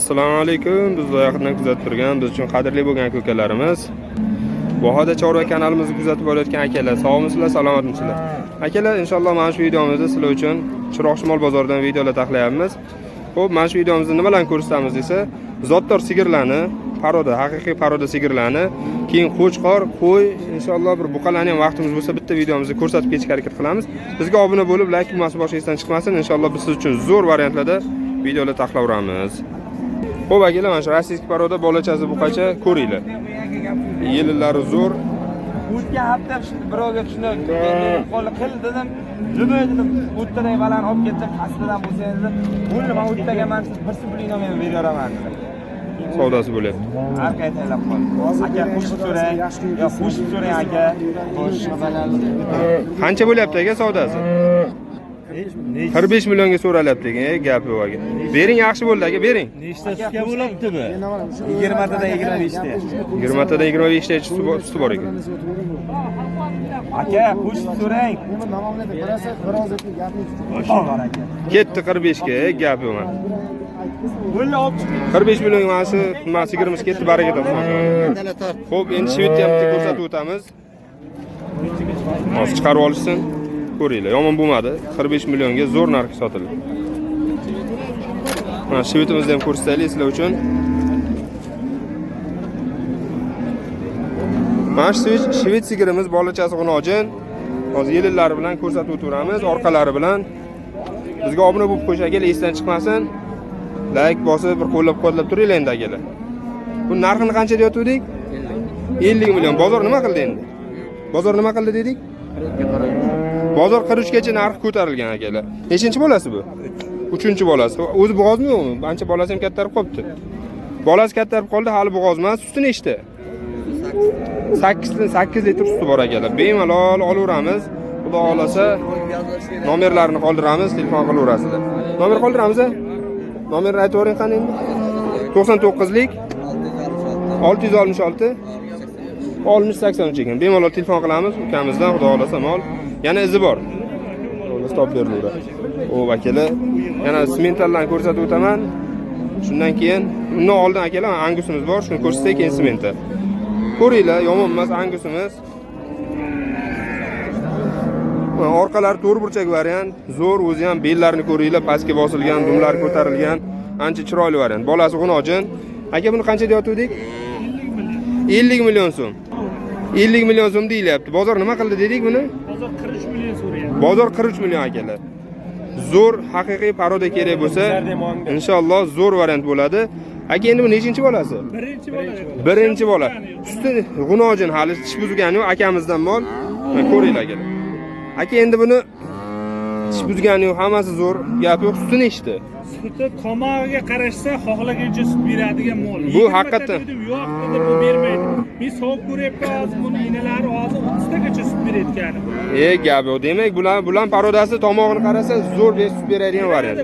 Assalomu alaykum. Bizni yaqindan kuzatib turgan, biz uchun qadrli bo'lgan ko'kalarimiz. Bahoda Chorva kanalimizni kuzatib olayotgan akalar, sog'misizlar, salomatmisizlar? Akalar, inshaalloh mana shu videomizda sizlar uchun Chiroqshimol bozoridan videolar taqlayapmiz. Xo'p, mana shu videomizda nimalarni ko'rsatamiz desa, zotdor sigirlarni, paroda, haqiqiy paroda sigirlarni, keyin qo'chqor, qo'y, inshaalloh bir buqalarni ham vaqtimiz bo'lsa bitta videomizda ko'rsatib ketishga harakat qilamiz. Bizga obuna bo'lib, like tugmasini boshqa esdan chiqmasin. Inshaalloh biz siz uchun zo'r variantlarda videolar taqlayveramiz. Xo'p, akalar, mana shu rossiyskiy paroda bolachasi buqacha ko'ringlar. Yillari zo'r. O'tgan hafta birovga shunday qo'li qil dedim. Nima dedim? O'ttiray balan olib ketdi, qasdidan bo'lsangiz, bo'ldi men o'ttaga men 1 pulingni men beraman dedi. Savdosi bo'lyapti. Arkay taylab qoldi. Aka qo'shib so'rang, yo qo'shib so'rang aka. Qancha bo'lyapti aka savdosi? 45 millionga so'ralyapti ekan, gapi bor aka. Bering, yaxshi bo'ldi aka, bering. Nechta sutga bo'libdi-mi? 20 tadan 25 ta. 20 tadan 25 ta suti bor ekan. Aka, qo'shib so'rang. Ketdi 45 ga, gapi bor. Bo'ldi olib chiq. 45 million mana sigirimiz ketdi, baraka topsin. Xo'p, endi shvedni ham bitta ko'rsatib o'tamiz. Hozir chiqarib olishsin. Ko'ringlar, yomon bo'lmadi. 45 millionga zo'r narxga sotildi. Mana shvedimizni ham ko'rsataylik sizlar uchun. Mana shu shved sigirimiz bolachasi G'unojin. Hozir yillari bilan ko'rsatib o'tiramiz, orqalari bilan. Bizga obuna bo'lib qo'yish akalar, esdan chiqmasin. Like bosib, bir qo'llab-qo'llab turinglar endi akalar. Bu narxini qancha deyotgandik? 50 million. Bozor nima qildi endi? Bozor nima qildi dedik? Bozor 43 gacha narxi ko'tarilgan akalar. Nechinchi bolasi bu? 3-chi bolasi. O'zi bo'g'ozmi yo'qmi? Ancha bolasi ham kattarib qolibdi. Bolasi kattarib qoldi, hali bo'g'oz emas. Suti nechta? 8 litr suti bor akalar. Bemalol olaveramiz. Xudo xolasa nomerlarini qoldiramiz, telefon qilaverasizlar. Nomer qoldiramiz-a? Nomerni aytib o'ring qani endi? 99lik 666 6083 ekan. Bemalol telefon qilamiz, ukamizdan xudo xolasa mol. Yana izi bor. O'zi stop berilaveradi. O akalar, yana sementallarni ko'rsatib o'taman. Shundan keyin undan oldin akalar angusimiz bor, shuni ko'rsatsak keyin semental. Ko'ringlar, yomon emas angusimiz. Orqalari to'rt burchak variant, zo'r, o'zi ham bellarini ko'ringlar, pastga bosilgan, dumlari ko'tarilgan, ancha chiroyli variant. Bolasi G'unojin. Aka buni qancha deyotgandik? 50 million so'm. 50 million so'm deyilyapti. Bozor nima qildi dedik buni? Bozor 43 million so'rayapti. Bozor 43 million akalar. Zo'r, haqiqiy paroda kerak bo'lsa, inshaalloh zo'r variant bo'ladi. Aka endi bu nechinchi bolasi? Birinchi bola. Suti G'unojin, hali tish buzgani yo'q, akamizdan mol. Ko'ringlar akalar. Aka endi buni tish buzgani yo'q, hammasi zo'r, gap yo'q. Suti nechta? Suti tomog'iga qarashsa, xohlagancha sut beradigan mol. Bu haqiqatan yo'q dedi, bu bermaydi. Men sovib ko'ryapman, hozir buni inalari hozir 30 tagacha sut berayotgani. Gap yo'q. Demak, bular parodasi tomog'ini qarasa, zo'r sut beradigan variant.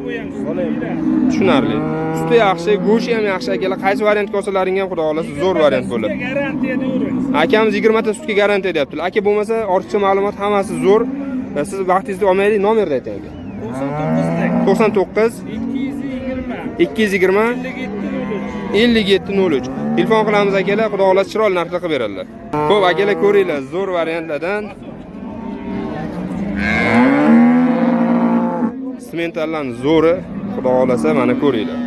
Tushunarli. Suti yaxshi, go'shti ham yaxshi akalar. Qaysi variantga olsalaring ham xudo xolasa zo'r variant bo'ladi. Garantiya deyveramiz. Akamiz 20 ta sutga garantiya deyaptilar. Aka bo'lmasa, ortiqcha ma'lumot hammasi zo'r. Siz vaqtingizni olmaylik, nomerni ayting aka. 99 220 5703. Telefon qilamiz akalar, xudo xolasa chiroyli narxda qilib beradilar. Xo'p, akalar ko'ringlar, zo'r variantlardan. Sementallarning zo'ri, xudo xolasa mana ko'ringlar.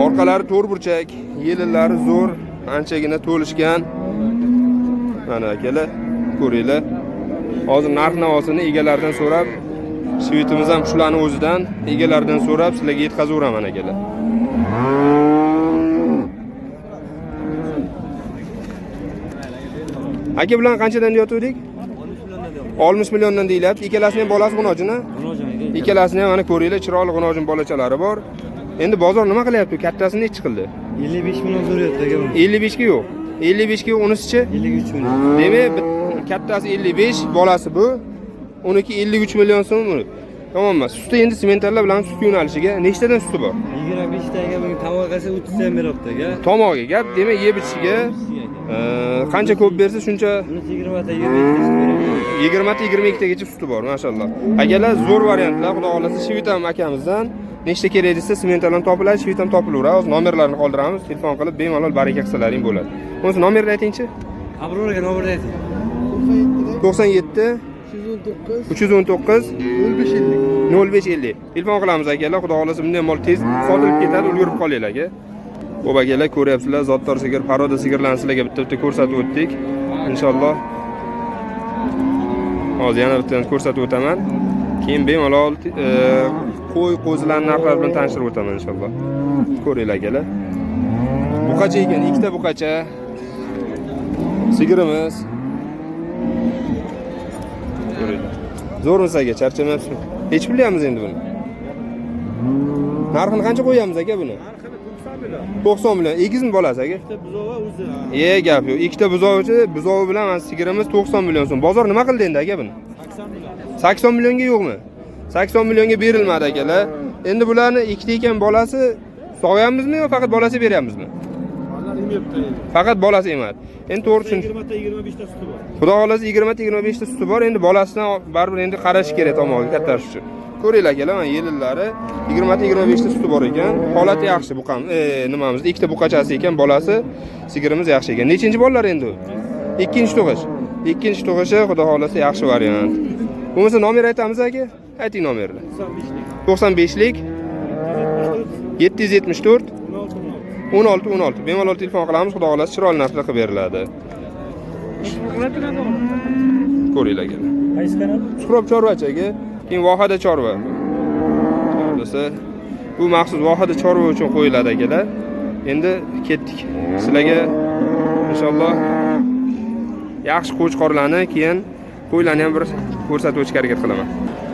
Orqalari to'rt burchak, yillari zo'r, anchagina to'lishgan. Mana akalar, ko'ringlar. Hozir narx-navosini egalaridan so'rab, shvetimiz ham shularning o'zidan egalaridan so'rab sizlarga yetkazaveraman akalar. Aka bilan qanchadan deyotgandik? 60 milliondan deyilyapti. Ikkalasini ham bolasi G'unojin. Ikkalasini ham mana ko'ringlar, chiroyli G'unojin bolachalari bor. Endi bozor nima qilyapti? Kattasini nech chiqildi? 55 million so'rayapti aka. 55 ga yo'q. 55 ga yo'q, unisichi? 53 million. Demak, kattasi 55, bolasi bu. Uniki 53 million so'm. Tamom emas. Suti endi sementallar bilan sut yo'nalishiga nechtadan suti bor? 25 taga bugun tomog'iga 30 ham beryapti aka. Tomog'iga gap, demak, yeb ichishiga qancha ko'p bersa shuncha 20 ta 25 ta sut beryapti. 20 ta 22 tagacha suti bor, maşallah. Akalar zo'r variantlar, xudo xolasa Shivitam akamizdan nechta kerak desa, sementlardan topiladi, Shivitam topilaveradi. Hozir nomerlarini qoldiramiz, telefon qilib bemalol baraka qilsalaring bo'ladi. O'zi nomerni aytingchi. Abro'ga nomerni ayting. 97 319 0550. Telefon qilamiz akalar, xudo xolasa bunday mol tez sotilib ketadi, ulgurib qolinglar aka. Xo'p akalar, ko'ryapsizlar, zotdor sigir, paroda sigirlarni sizlarga bitta-bitta ko'rsatib o'tdik. Inshaalloh. Hozir yana bittadan ko'rsatib o'taman. Keyin bemalol qo'y, qo'zilarning narxlari bilan tanishtirib o'taman inshaalloh. Ko'ringlar akalar. Buqacha ekan, ikkita buqacha. Sigirimiz. Ko'ringlar. Zo'rmisiz aka, charchamayapsizmi? Hech bilyapmiz endi buni. Narxini qancha qo'yamiz aka buni? 90 million. Egizmi bolasi aka? Ikkita buzova o'zi. Gap yo'q. Ikkita buzovi bilan mana sigirimiz 90 million so'm. Bozor nima qildi endi aka buni? 80 million. 80 millionga yo'qmi? 80 millionga berilmadi akalar. Endi bularni ikkita ekan bolasi sog'yapmizmi yo faqat bolasi beryapmizmi? Faqat bolasi emas. Endi to'g'ri tushun. 20 ta 25 ta suti bor. Xudo xolasa 20 ta 25 ta suti bor. Endi bolasidan baribir endi qarash kerak tomog'iga kattarish uchun. Ko'ringlar akalar, mana yelillari 20 ta 25 ta suti bor ekan. Holati yaxshi buqam. Nimamiz? Ikkita buqachasi ekan, bolasi sigirimiz yaxshi ekan. Nechinchi bolalar endi u? Ikkinchi tug'ish. Ikkinchi tug'ishi xudo xolasa yaxshi variant. Bo'lmasa nomer aytamiz aka? Ayting nomerni. 95lik 774 16 bemalol telefon qilamiz, xudo xolasa chiroyli narxda qilib beriladi. Ko'ringlar akalar. Qaysi kanal? Suhrob chorvachaga, keyin vohada chorva. Bo'lsa, bu maxsus vohada chorva uchun qo'yiladi akalar. Endi ketdik. Sizlarga inshaalloh yaxshi qo'chqorlarni, keyin qo'ylarni ham bir ko'rsatib o'tishga harakat qilaman.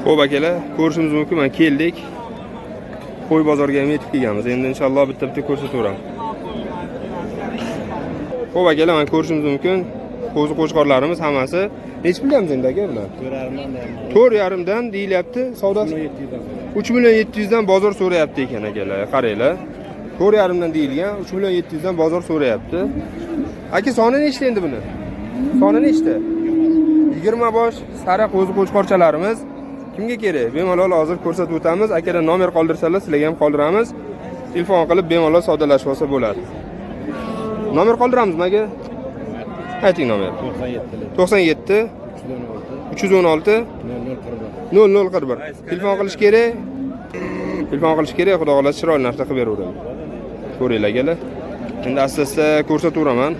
Xo'p akalar, ko'rishimiz mumkin, men keldik. Qo'y bozoriga ham yetib kelganmiz. Endi inshaalloh bitta-bitta ko'rsataveraman. Xo'p akalar, men ko'rishimiz mumkin. Qo'zi qo'chqorlarimiz hammasi nech bilyapmiz endi aka bular? 4,5 dan deyilyapti, savdosi 3 million 700 dan bozor so'rayapti ekan akalar. Qaranglar. 4,5 dan deyilgan, 3 million 700 dan bozor so'rayapti. Aka soni nechta endi buni? Soni nechta? 20 bosh sariq qo'zi qo'chqorchalarimiz kimga kerak? Bemalol hozir ko'rsatib o'tamiz. Akalar nomer qoldirsalar, sizlarga ham qoldiramiz. Telefon qilib bemalol savdolashib olsa bo'ladi. Nomer qoldiramizmi aka? Ayting nomer. 97 316 0041. Telefon qilish kerak. Telefon qilish kerak, xudo xolasa chiroyli narsa qilib beraveradi. Ko'ringlar akalar. Endi asta-asta ko'rsataveraman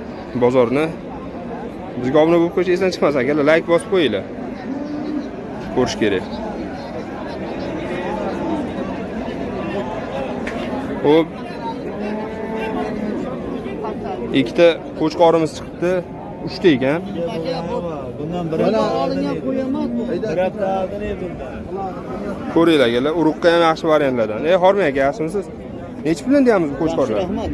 bozorni. Bizga obuna bo'lib qo'yish esdan chiqmas akalar, like bosib qo'yinglar. Ko'rish kerak. Xo'p. Ikkita qo'chqorimiz chiqibdi. 3 ta ekan. Bundan biri olingan qo'yaman bu. Biratadini bunda. Ko'ringlar akalar, uruqqa ham yaxshi variantlardan. Hormang aka, yaxshimisiz? Nech puldan deyapmiz bu qo'chqorlar? Rahmat.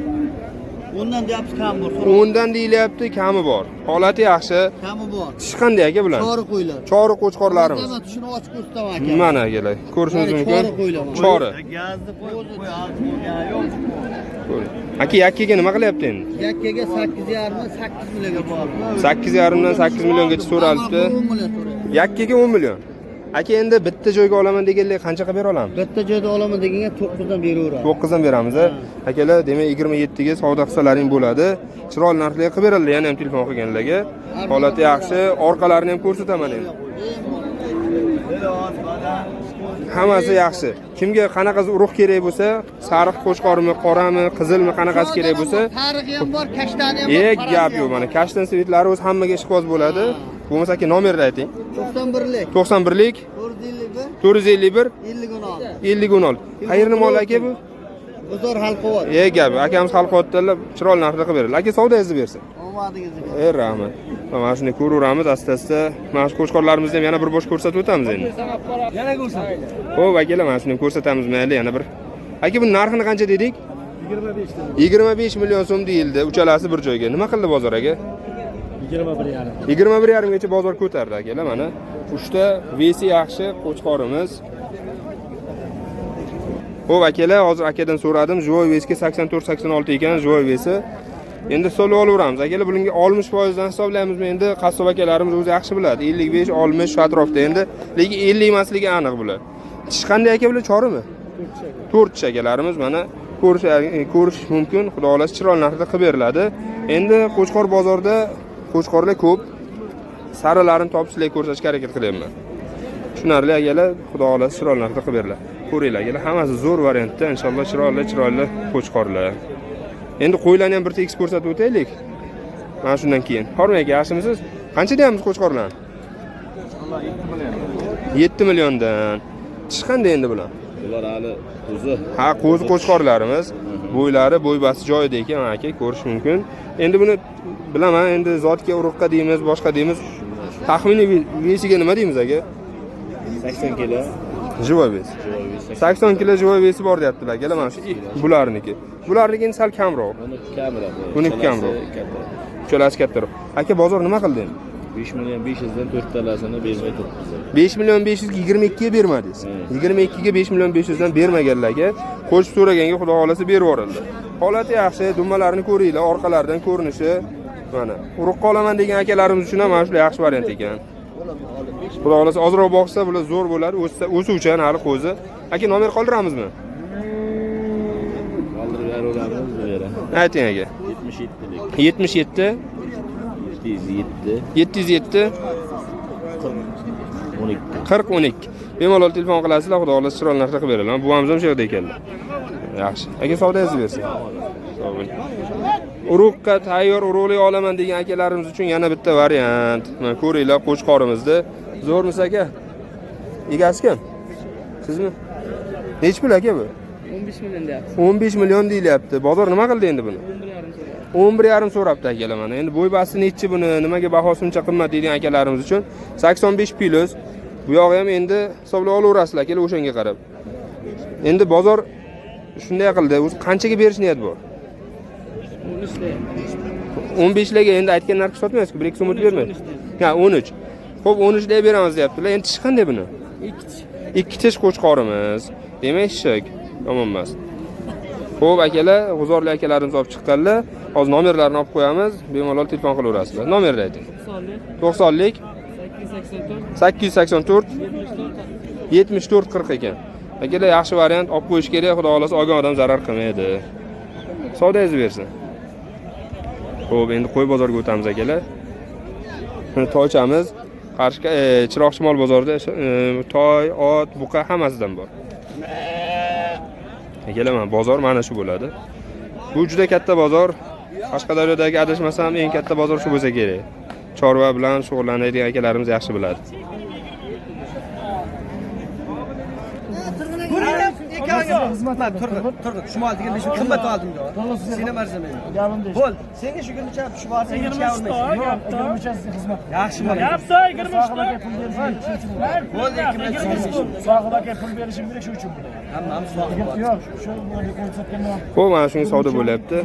Undan deyapsiz kam bor. 10 dan deyilyapti, kami bor. Holati yaxshi. Kami bor. Tishi qanday aka bular? Chori qo'ylar. Chori qo'chqorlarimiz. Mana shuni ochib ko'rsataman aka. Mana akalar, ko'rishingiz mumkin. Chori qo'ylar. Chori. Gazni qo'y olib bo'lgani yo'q. Aka yakkaga nima qilyapti endi? Yakkaga 8,5 8 millionga bor. 8,5 dan 8 milliongacha so'ralibdi. Yakkaga 10 million. Aka endi bitta joyga olaman deganlar qancha qilib bera olamiz? Bitta joyda olaman deganga 9 dan beraveramiz. 9 dan beramiz. Akalar, demak 27 ga savdo qilsalaring bo'ladi. Chiroyli narxlarga qilib beriladi, yana ham telefon qilganlarga. Holati yaxshi, orqalarini ham ko'rsataman endi. Hammasi yaxshi. Kimga qanaqa urug' kerak bo'lsa, sariq qo'chqormi, qorami, qizilmi, qanaqasi kerak bo'lsa, tarixiy ham bor, kashtani ham bor. Gap yo'q, mana kashtan svetlari o'z hammaga ishqiboz bo'ladi. Bo'lmasa aka nomerni ayting. 91lik 91lik 451 451 50 5016. Qayerni mol aka bu? Bozor Halqovot. Gap, akamiz Halqovotda chiroyli narxda qilib beradi. Aka savdoingizni bersin. Omadingizni. Rahmat. Mana shuni ko'raveramiz asta-asta. Mana shu qo'chqorlarimizni ham yana bir bosh ko'rsatib o'tamiz endi. Yana ko'rsin. Xo'p, akalar, mana shuni ko'rsatamiz mayli yana bir. Aka, bu narxini qancha dedik? 25 ta. 25 million so'm deyildi. Uchalasi bir joyga. Nima qildi bozor aka? 21,5. 21,5 gacha bozor ko'tardi akalar. Mana 3 ta vesi yaxshi qo'chqorimiz. Xo'p akalar, hozir akadan so'radim. Joy vesiga 84-86 ekan, joy vesi. Endi hisoblab olaveramiz. Akalar bularga 60% dan hisoblaymizmi? Endi qassob akalarimiz o'zi yaxshi biladi. 55, 60 shu atrofda endi, lekin 50 emasligi aniq bular. Tish qanday aka bular? Chorimi? 4 tish akalarimiz mana ko'rish mumkin. Xudo xolasa chiroyli narxda qilib beriladi. Endi Qo'chqor bozorda qo'chqorlar ko'p. Sarilarini topishlarga ko'rsatishga harakat qilyapman. Tushunarli akalar, Xudo xolasa chiroyli narxda qilib beriladi. Ko'ringlar akalar, hammasi zo'r variantda, inshaalloh chiroyli qo'chqorlar. Endi qo'ylarni ham bir tekis ko'rsatib o'taylik. Mana shundan keyin. Hormang aka, yaxshimisiz? Qancha deyapmiz qo'chqorlarni? 7 milliondan. Tish qanday endi bular? Bular hali qo'zi. Ha, qo'zi qo'chqorlarimiz. Bo'ylari, bo'ybasi joyida ekan, aka, ko'rish mumkin. Endi buni bilaman, endi zotga urug'qa deymiz, boshqa deymiz. Taxminiy vesiga nima deymiz aka? 80 kilo. Живой вес. 80 kilo живой vesi bor deyaptilar. Kelar mana shu bularniki. Bularniki sal kamroq. Buniki kamroq. Uchalasi kattaroq. Aka, bozor nima qildi endi? 5 million 500 dan 4 talasini bermay turibmiz. 5 million 500 ga 22 ga bermadingiz. 22 ga 5 million 500 dan bermaganlarga qo'shib so'raganga Xudo xolasa berib yuborildi. Holati yaxshi, dumalarini ko'ringlar, orqalaridan ko'rinishi mana. Urug'qa olaman degan akalarimiz uchun ham mana shu yaxshi variant ekan. Xudo xolasa ozroq boqsa bular zo'r bo'ladi, o'suvchan hali qo'zi. Aka, nomer qoldiramizmi? Qoldirib beraveramiz bu yerda. Ayting aka. 77 707 40 12. Bemalol telefon qilasizlar, Xudo xolasa chiroyli narsa qilib beradilar. Buvamiz ham shu yerda ekanlar. Yaxshi. Aka, savdoyingizni bersin. Sog' bo'ling. Urug'qa tayyor urug'li olaman degan akalarimiz uchun yana bitta variant. Mana ko'ringlar, qo'chqorimizni. Zo'rmis aka? Egasi kim? Sizmi? Nech pul aka bu? 15 million deyapti. 15 million deyilyapti. Bozor nima qildi endi buni? 11,5 so'rabdi akalar mana. Endi bo'ybasi nechi buni, nimaga baho shuncha qimmat deydigan akalarimiz uchun 85 plus. Bu yog'i ham endi hisoblab olaverasizlar akalar o'shanga qarab. Endi bozor shunday qildi. O'zi qanchaga berish niyat bor? 15 larga endi aytgan narxga sotmaysiz-ku, 1-2 so'm o'tib bermaydi. Ha, 13. Xo'p, 13 larga beramiz deyaptilar. Endi tish qanday buni? 2 tish qo'chqorimiz. Demak, shik. Yomon emas. Xo'p, akalar, g'uzorli akalarimiz olib chiqqanlar. Hozir nomerlarini olib qo'yamiz. Bemalol telefon qilaverasizlar. Nomerni ayting. 90lik 884 74 40 ekan. Akalar, yaxshi variant olib qo'yish kerak. Xudo xolasa olgan odam zarar qilmaydi. Savdoyingizni bersin. Xo'p, endi qo'y bozoriga o'tamiz akalar. Toychamiz Qarshi Chiroqchimol bozorida toy, ot, buqa hammasidan bor. Akalar, mana bozor mana shu bo'ladi. Bu juda katta bozor. Qashqadaryodagi adashmasam eng katta bozor shu bo'lsa kerak. Chorva bilan shug'ullanadigan akalarimiz yaxshi biladi. Turg'un, shumol degan besh qimmat oldim yo. Seni marzamaydi. Bo'l, senga shu kuncha tushib olsa, hech gap olmaysan. Xizmat. Yaxshi bo'l. Yapsa 23 Bo'l, 2 million Sohib aka pul berishim kerak shu uchun. Hammamiz sohib. Yo'q, shu yerga ko'rsatganman. Xo'p, mana shunga savdo bo'lyapti.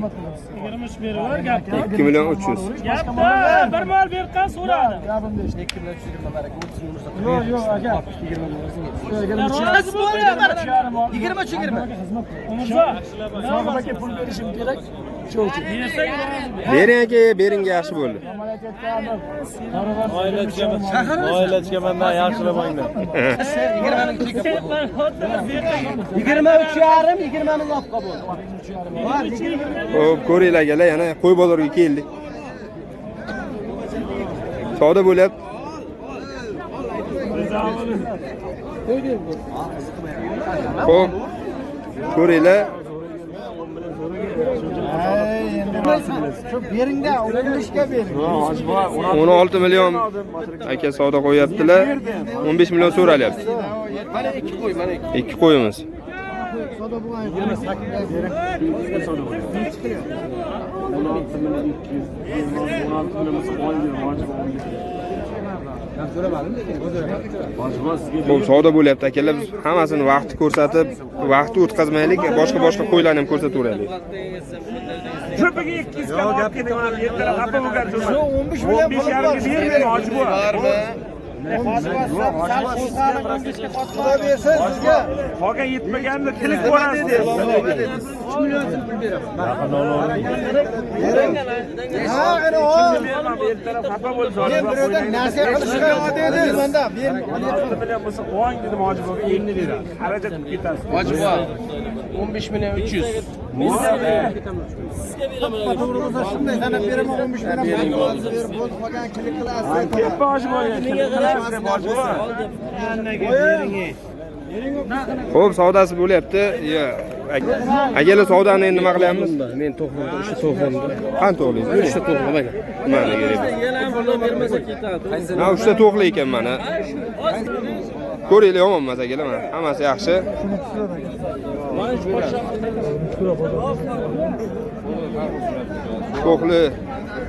23 beraver gapda. 2 million 300. Gapda bir mol bergan so'radi. Gapimda 2 million 20 baraka 30 yumurta. Yo'q aka. 20. Sohib aka pul berishim kerak. Shu uchun. Bering aka, beringga yaxshi bo'ldi. Oilachiga mendan yaxshilamayman. 23,5 20 ming olib qol bo'ldi. Xo'p, ko'ringlar akalar, yana qo'y bozoriga keldik. Savdo bo'lyapti. Xo'p, ko'ringlar. Shu beringda 15 ga bering. 16 million aka savdo qo'yaptilar. 15 million so'ralyapti. Mana 2 qo'y, mana 2 qo'yimiz. Savdo bo'lgan 28 ga bering. 16 million 200. 16 million Xo'p, savdo bo'lyapti akalar. Biz hammasini vaqti ko'rsatib, vaqti o'tkazmaylik, boshqa qo'ylarni ham ko'rsataveraylik. Ko'piga 200 ga olib ketaman. Yerda xafa bo'lgan. 15 million bermayman, hoji bu. Xudo bersin sizga. Qolgan yetmaganda tilik borasiz. 3 million so'm pul beraman. Ha, ana o. Xafa bo'lsa, Men birovdan nasihat qilishga odati menda. bilan bo'lsa, o'ng dedim Hojiboga endi beradi. Xarajat ketasiz. Hojibo 15 million 300. To'g'ri bo'lsa shunday sanab beraman 15 million. Berib bo'ldi qolgan kilik qilasiz. Ketpa Hojiboga. Xo'p, savdosi bo'lyapti. Akalar savdoni endi nima qilyapmiz? Men to'g'rimda, shu to'g'rimda. Qancha to'g'laysiz? 3 ta to'g'rim mana. Mana kerak. Yana ham pul bermasa ketadi. Ha, 3 ta to'g'li ekan mana. Ko'ringlar, yomon emas akalar, mana hammasi yaxshi. To'g'li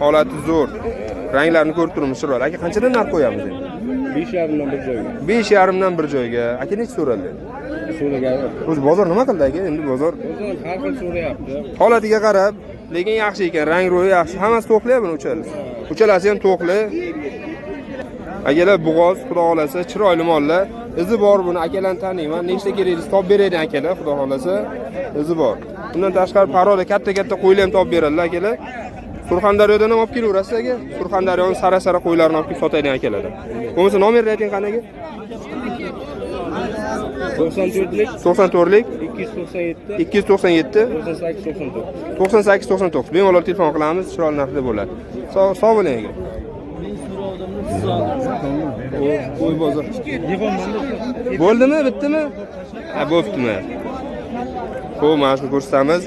holati zo'r. Ranglarini ko'rib turibmiz, chiroyli. Aka qanchadan narx qo'yamiz endi? 5,5 dan bir joyga. 5,5 dan bir joyga. Aka necha so'raldi? So'ragan. O'zi bozor nima qildi aka? Endi bozor Har xil so'rayapti. holatiga qarab, lekin yaxshi ekan, rang ro'yi yaxshi. Hammasi to'qli buni uchalasi. Uchalasi ham to'qli. Akalar bo'g'oz, xudo xolasa, chiroyli mollar. Izi bor buni, akalarni taniyman. Nechta keragingiz topib beradi akalar, xudo xolasa. Izi bor. Bundan tashqari paroda katta-katta qo'ylar ham topib beradilar akalar. Surxondaryodan ham olib kelaverasiz aka. Surxondaryoning sara-sara qo'ylarini olib kelib sotadigan akalar. Bo'lmasa nomerni ayting qanaqa? 94lik 94lik 297 297 98 99. 98 99. Bemalol telefon qilamiz, chiroyli narxda bo'ladi. Sog' bo'ling aka. Qo'y bozor. Bo'ldimi, bitdimi? Ha, bo'ptimi. Xo'p, mana shuni ko'rsatamiz.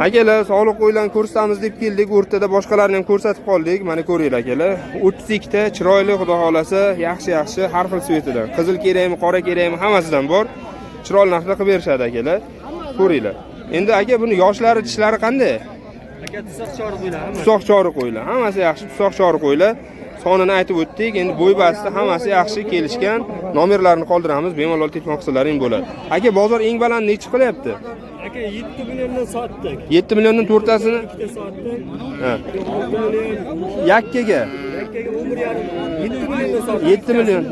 Akalar, sog'liq qo'ylarni ko'rsatamiz deb keldik. O'rtada boshqalarni ham ko'rsatib qoldik. Mana ko'ringlar akalar. 32 ta chiroyli, xudo xolasa, yaxshi, har xil svetidan. Qizil kerakmi, qora kerakmi, hammasidan bor. Chiroyli narxda qilib berishadi akalar. Ko'ringlar. Endi aka, buni yoshlari, tishlari qanday? Aka tusoq chori qo'ylar. Tusoq chori qo'ylar. Hammasi yaxshi, tusoq chori qo'ylar. Sonini aytib o'tdik. Endi bo'y basti hammasi yaxshi kelishgan. Nomerlarini qoldiramiz, bemalol telefon qilsalaring bo'ladi. Aka, bozor eng baland necha qilyapti? Aka 7 milliondan sotdik. 7 milliondan to'rttasini. Ikkita sotdik. Ha. 6 million. Yakkaga. Yakkaga 11,5 milliondan sotdik.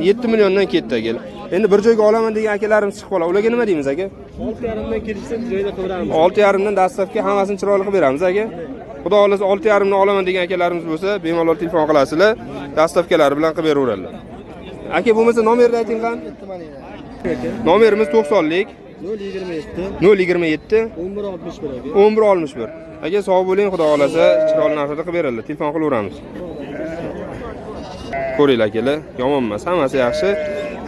7 milliondan ketdi aka. Endi bir joyga olaman degan akalarimiz chiqib qoladi. Ularga nima deymiz aka? 6,5 dan kelishsa joyda qidiramiz. 6,5 dan dastavka hammasini chiroyli qilib beramiz aka. Xudo xolasa 6,5 dan olaman degan akalarimiz bo'lsa, bemalol telefon qilasizlar, dastavkalari bilan qilib beraveradilar. Aka, bo'lmasa nomerni ayting qani? Nomerimiz 90lik 027 027 1161 aka. 1161. Aka, sog' bo'ling, xudo xolasa, chiroyli narxda qilib beradilar. Telefon qilaveramiz. Ko'ringlar akalar, yomon emas, hammasi yaxshi.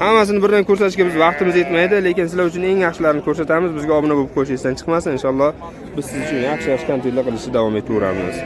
Hammasini birdan ko'rsatishga biz vaqtimiz yetmaydi, lekin sizlar uchun eng yaxshilarini ko'rsatamiz. Bizga obuna bo'lib qo'yishingizdan chiqmasin, inshaalloh biz siz uchun yaxshi kontentlar qilishda davom etaveramiz.